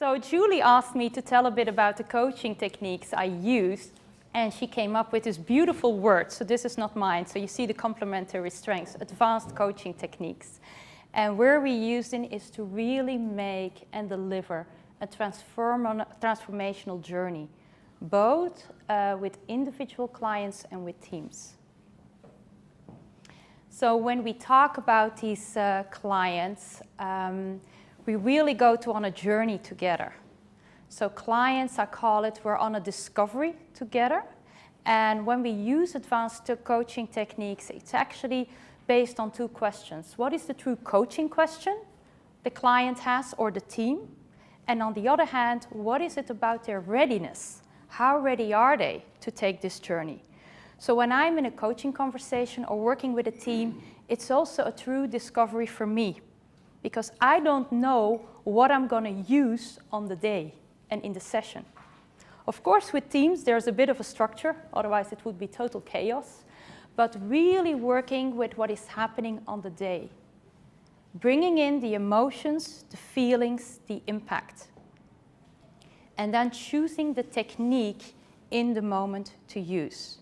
So Julie asked me to tell a bit about the coaching techniques I used, and she came up with this beautiful word. So this is not mine. So you see the complementary strengths, advanced coaching techniques. And where we use it is to really make and deliver a transformational journey, both with individual clients and with teams. So when we talk about these clients, we really go on a journey together. So clients, I call it, we're on a discovery together. And when we use advanced coaching techniques, it's actually based on two questions. What is the true coaching question the client has or the team? And on the other hand, what is it about their readiness? How ready are they to take this journey? So when I'm in a coaching conversation or working with a team, it's also a true discovery for me, because I don't know what I'm going to use on the day and in the session. Of course, with teams, there's a bit of a structure, otherwise it would be total chaos, but really working with what is happening on the day, bringing in the emotions, the feelings, the impact, and then choosing the technique in the moment to use.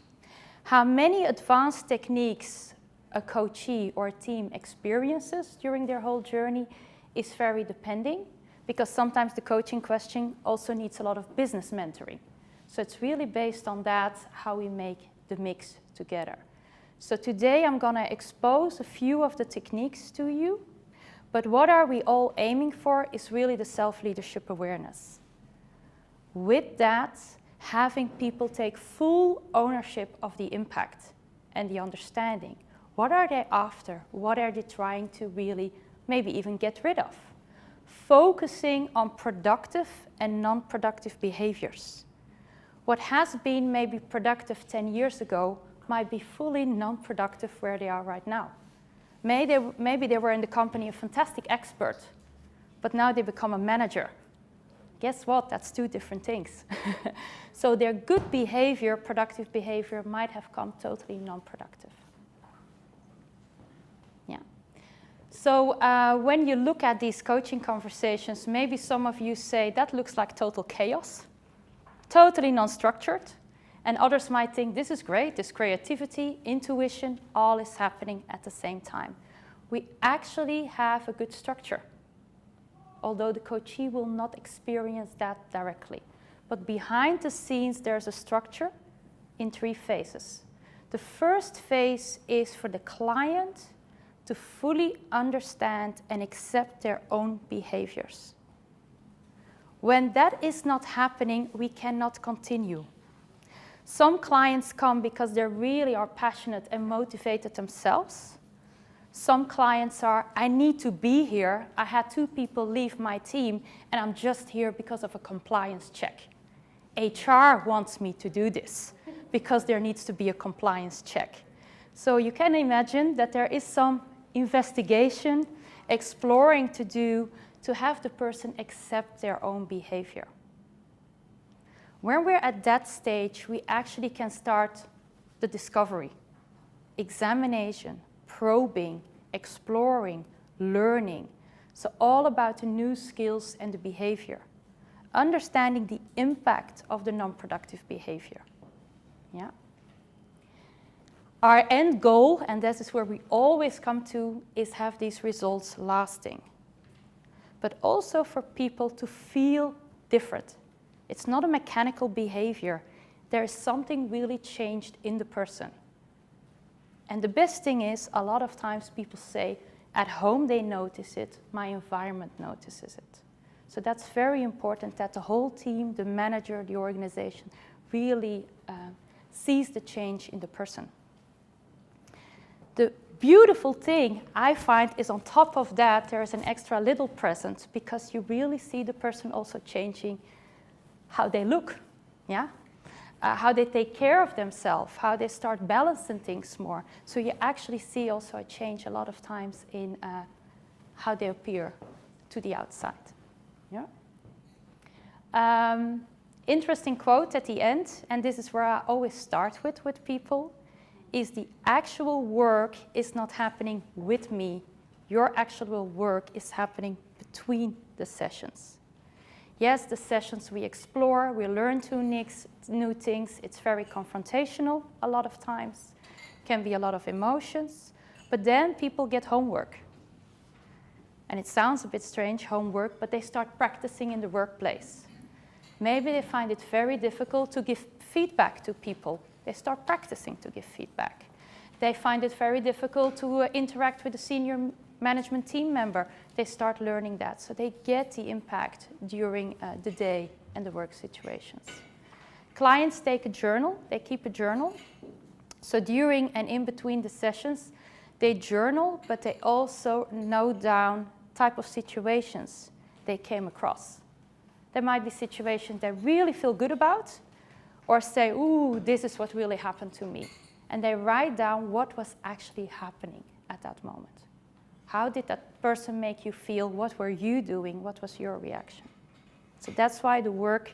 How many advanced techniques a coachee or a team experiences during their whole journey is very depending, because sometimes the coaching question also needs a lot of business mentoring. So it's really based on that, how we make the mix together. So today I'm going to expose a few of the techniques to you, but what are we all aiming for is really the self-leadership awareness. With that, having people take full ownership of the impact and the understanding. What are they after? What are they trying to really maybe even get rid of? Focusing on productive and non-productive behaviors. What has been maybe productive 10 years ago might be fully non-productive where they are right now. Maybe they were in the company a fantastic expert, but now they become a manager. Guess what? That's two different things. So their good behavior, productive behavior, might have come totally non-productive. Yeah. So when you look at these coaching conversations, maybe some of you say, that looks like total chaos, totally non-structured. And others might think, this is great, this creativity, intuition, all is happening at the same time. We actually have a good structure, although the coachee will not experience that directly. But behind the scenes, there's a structure in 3 phases. The first phase is for the client to fully understand and accept their own behaviors. When that is not happening, we cannot continue. Some clients come because they really are passionate and motivated themselves. Some clients are, I need to be here. I had 2 people leave my team, and I'm just here because of a compliance check. HR wants me to do this because there needs to be a compliance check. So you can imagine that there is some investigation, exploring to do to have the person accept their own behavior. When we're at that stage, we actually can start the discovery, examination, probing, exploring, learning. So all about the new skills and the behavior. Understanding the impact of the non-productive behavior. Yeah. Our end goal, and this is where we always come to, is have these results lasting. But also for people to feel different. It's not a mechanical behavior. There is something really changed in the person. And the best thing is, a lot of times people say, at home they notice it, my environment notices it. So that's very important that the whole team, the manager, the organization, really sees the change in the person. The beautiful thing I find is on top of that, there is an extra little present, because you really see the person also changing how they look, yeah? How they take care of themselves, how they start balancing things more. So you actually see also a change a lot of times in how they appear to the outside. Yeah? Interesting quote at the end, and this is where I always start with people, is the actual work is not happening with me. Your actual work is happening between the sessions. Yes, the sessions we explore, we learn new things. It's very confrontational a lot of times. Can be a lot of emotions. But then people get homework. And it sounds a bit strange, homework, but they start practicing in the workplace. Maybe they find it very difficult to give feedback to people. They start practicing to give feedback. They find it very difficult to interact with a senior management team member. They start learning that. So they get the impact during the day and the work situations. Clients take a journal. They keep a journal. So during and in between the sessions, they journal, but they also note down type of situations they came across. There might be situations they really feel good about, or say, ooh, this is what really happened to me. And they write down what was actually happening at that moment. How did that person make you feel? What were you doing? What was your reaction? So that's why the work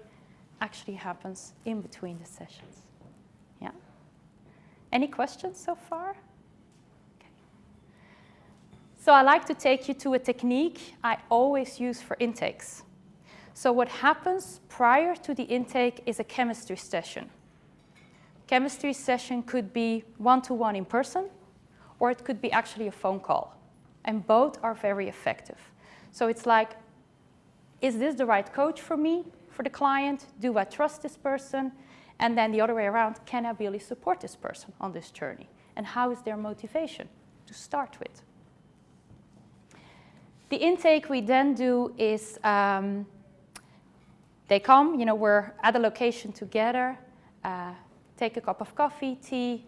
actually happens in between the sessions. Yeah? Any questions so far? Okay. So I like to take you to a technique I always use for intakes. So what happens prior to the intake is a chemistry session. Chemistry session could be one-to-one in person, or it could be actually a phone call. And both are very effective. So it's like, is this the right coach for me, for the client? Do I trust this person? And then the other way around, can I really support this person on this journey? And how is their motivation to start with? The intake we then do is, they come, we're at a location together, take a cup of coffee, tea,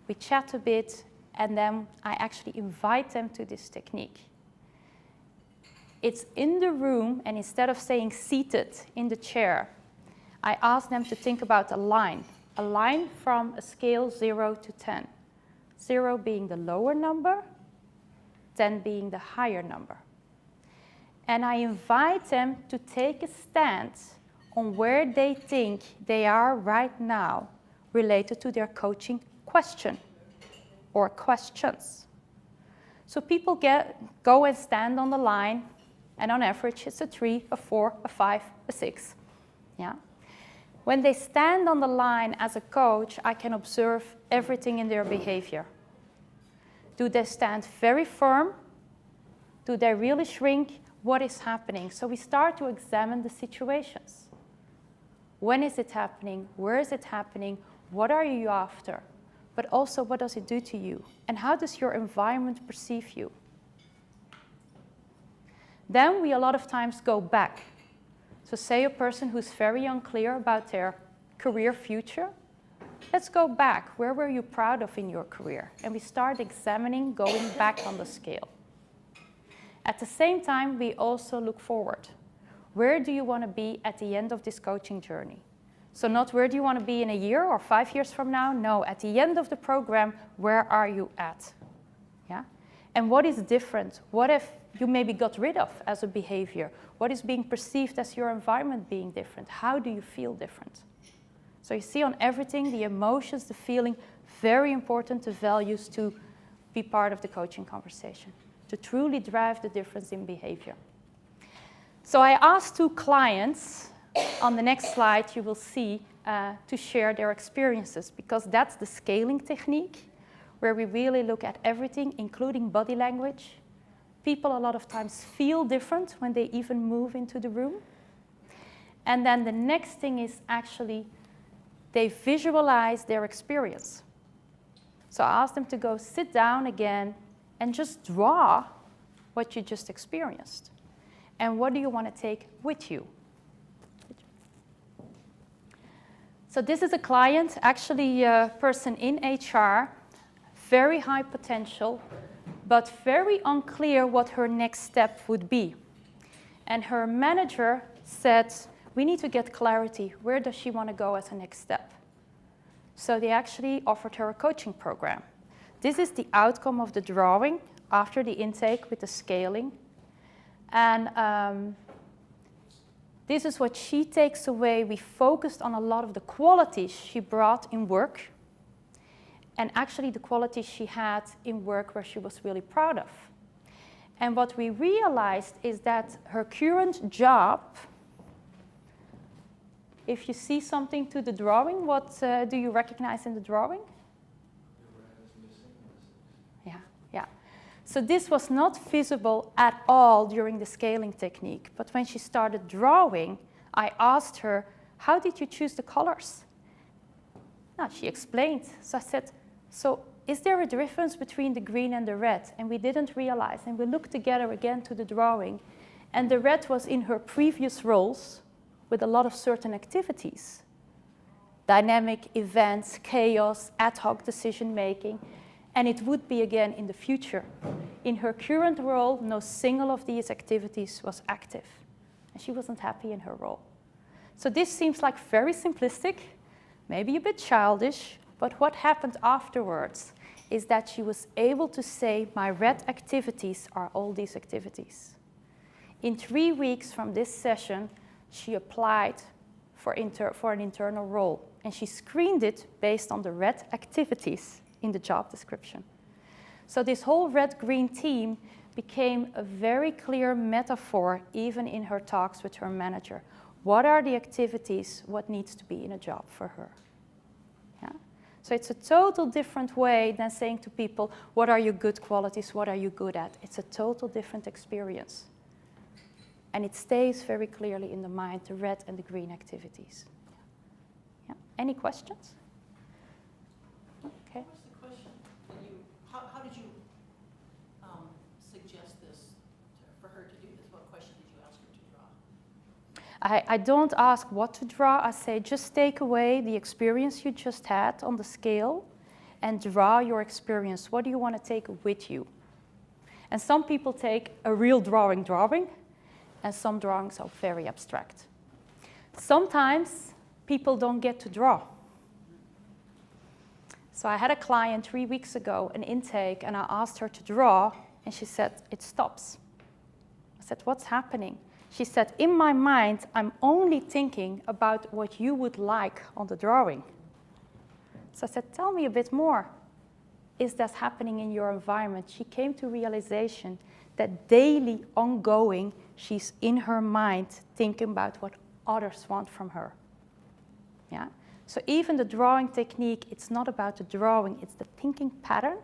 we chat a bit, and then I actually invite them to this technique. It's in the room, and instead of saying seated in the chair, I ask them to think about a line from a scale 0 to 10. 0 being the lower number, 10 being the higher number. And I invite them to take a stand on where they think they are right now related to their coaching question or questions. So people go and stand on the line, and on average it's a 3, a 4, a 5, a 6. Yeah? When they stand on the line as a coach, I can observe everything in their behavior. Do they stand very firm? Do they really shrink? What is happening? So we start to examine the situations. When is it happening? Where is it happening? What are you after? But also, what does it do to you? And how does your environment perceive you? Then we a lot of times go back. So say a person who's very unclear about their career future, let's go back. Where were you proud of in your career? And we start examining, going back on the scale. At the same time, we also look forward. Where do you want to be at the end of this coaching journey? So not where do you want to be in a year or 5 years from now? No, at the end of the program, where are you at? Yeah? And what is different? What if you maybe got rid of as a behavior? What is being perceived as your environment being different? How do you feel different? So you see on everything, the emotions, the feeling, very important, the values to be part of the coaching conversation, to truly drive the difference in behavior. So I asked 2 clients, on the next slide you will see, to share their experiences, because that's the scaling technique, where we really look at everything, including body language. People a lot of times feel different when they even move into the room. And then the next thing is actually they visualize their experience. So I asked them to go sit down again and just draw what you just experienced. And what do you want to take with you? So this is a client, actually a person in HR, very high potential, but very unclear what her next step would be. And her manager said, we need to get clarity. Where does she want to go as a next step? So they actually offered her a coaching program. This is the outcome of the drawing after the intake with the scaling. And this is what she takes away. We focused on a lot of the qualities she brought in work, and actually the qualities she had in work where she was really proud of. And what we realized is that her current job If you see something to the drawing, what do you recognize in the drawing? Yeah, yeah. So this was not visible at all during the scaling technique. But when she started drawing, I asked her, how did you choose the colors? Now, she explained. So I said, so is there a difference between the green and the red? And we didn't realize. And we looked together again to the drawing. And the red was in her previous roles with a lot of certain activities. Dynamic events, chaos, ad hoc decision making. And it would be again in the future. In her current role, no single of these activities was active. And she wasn't happy in her role. So this seems like very simplistic, maybe a bit childish, but what happened afterwards is that she was able to say, my red activities are all these activities. In 3 weeks from this session, she applied for an internal role, and she screened it based on the red activities in the job description. So this whole red-green team became a very clear metaphor, even in her talks with her manager. What are the activities, what needs to be in a job for her? Yeah? So it's a total different way than saying to people, what are your good qualities, what are you good at? It's a total different experience. And it stays very clearly in the mind, the red and the green activities. Yeah. Any questions? Okay. What's the question? How did you suggest this for her to do this? What question did you ask her to draw? I don't ask what to draw. I say just take away the experience you just had on the scale and draw your experience. What do you want to take with you? And some people take a real drawing, and some drawings are very abstract. Sometimes people don't get to draw. So I had a client 3 weeks ago, an intake, and I asked her to draw, and she said, it stops. I said, what's happening? She said, in my mind, I'm only thinking about what you would like on the drawing. So I said, tell me a bit more. Is that happening in your environment? She came to realization that daily, ongoing, she's in her mind thinking about what others want from her. Yeah? So even the drawing technique, it's not about the drawing, it's the thinking pattern.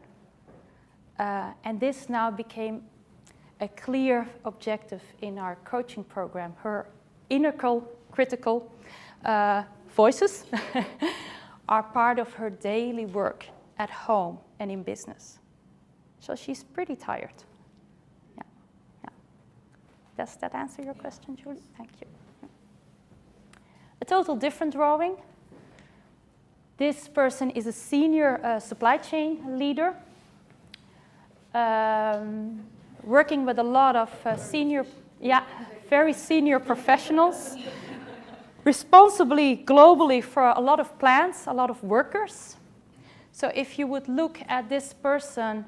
And this now became a clear objective in our coaching program. Her inner critical voices are part of her daily work at home and in business. So she's pretty tired. Yeah. Yeah. Does that answer your question, Julie? Thank you. A total different drawing. This person is a senior supply chain leader, working with a lot of very senior professionals, responsibly globally for a lot of plants, a lot of workers. So if you would look at this person,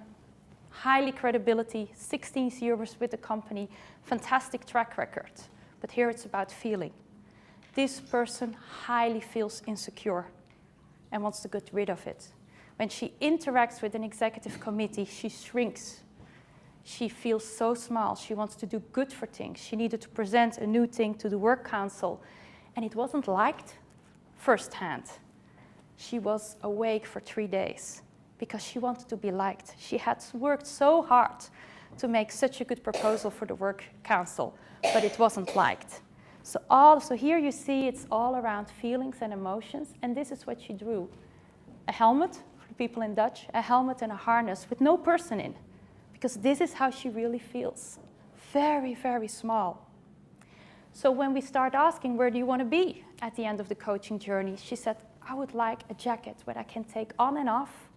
highly credibility, 16 years with the company, fantastic track record. But here it's about feeling. This person highly feels insecure and wants to get rid of it. When she interacts with an executive committee, she shrinks. She feels so small. She wants to do good for things. She needed to present a new thing to the work council, and it wasn't liked firsthand. She was awake for 3 days because she wanted to be liked. She had worked so hard to make such a good proposal for the work council, but it wasn't liked. So here you see it's all around feelings and emotions, and this is what she drew. A helmet, for the people in Dutch, a helmet and a harness with no person in, because this is how she really feels. Very, very small. So when we start asking, where do you want to be at the end of the coaching journey? She said, I would like a jacket where I can take on and off.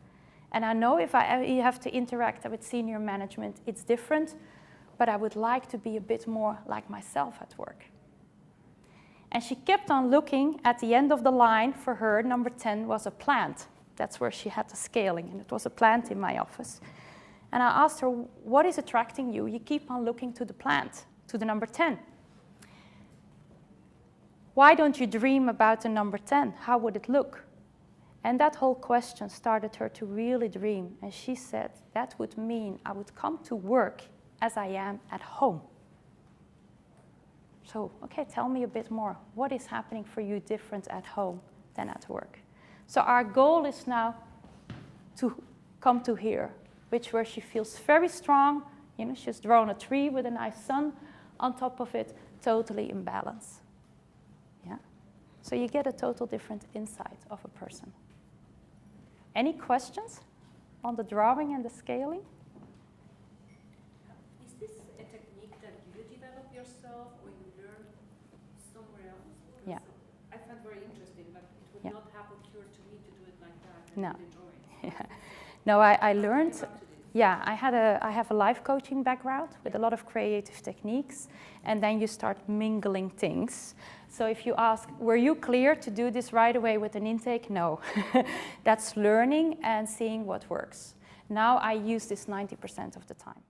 And I know if you have to interact with senior management, it's different, but I would like to be a bit more like myself at work. And she kept on looking. At the end of the line for her, number 10 was a plant. That's where she had the scaling, and it was a plant in my office. And I asked her, what is attracting you? You keep on looking to the plant, to the number 10. Why don't you dream about the number 10? How would it look? And that whole question started her to really dream. And she said, that would mean I would come to work as I am at home. So, okay, tell me a bit more. What is happening for you different at home than at work? So our goal is now to come to here, where she feels very strong. You know, she's drawn a tree with a nice sun on top of it, totally in balance. Yeah. So you get a total different insight of a person. Any questions on the drawing and the scaling? Is this a technique that you develop yourself or you learn somewhere else? Because Yeah. I find very interesting, but it would Yeah. not have occurred to me to do it like that and No. to enjoy it. Yeah. No, I How learned. came up to this? Yeah, I have a life coaching background with a lot of creative techniques, and then you start mingling things. So if you ask, were you clear to do this right away with an intake? No. That's learning and seeing what works. Now I use this 90% of the time.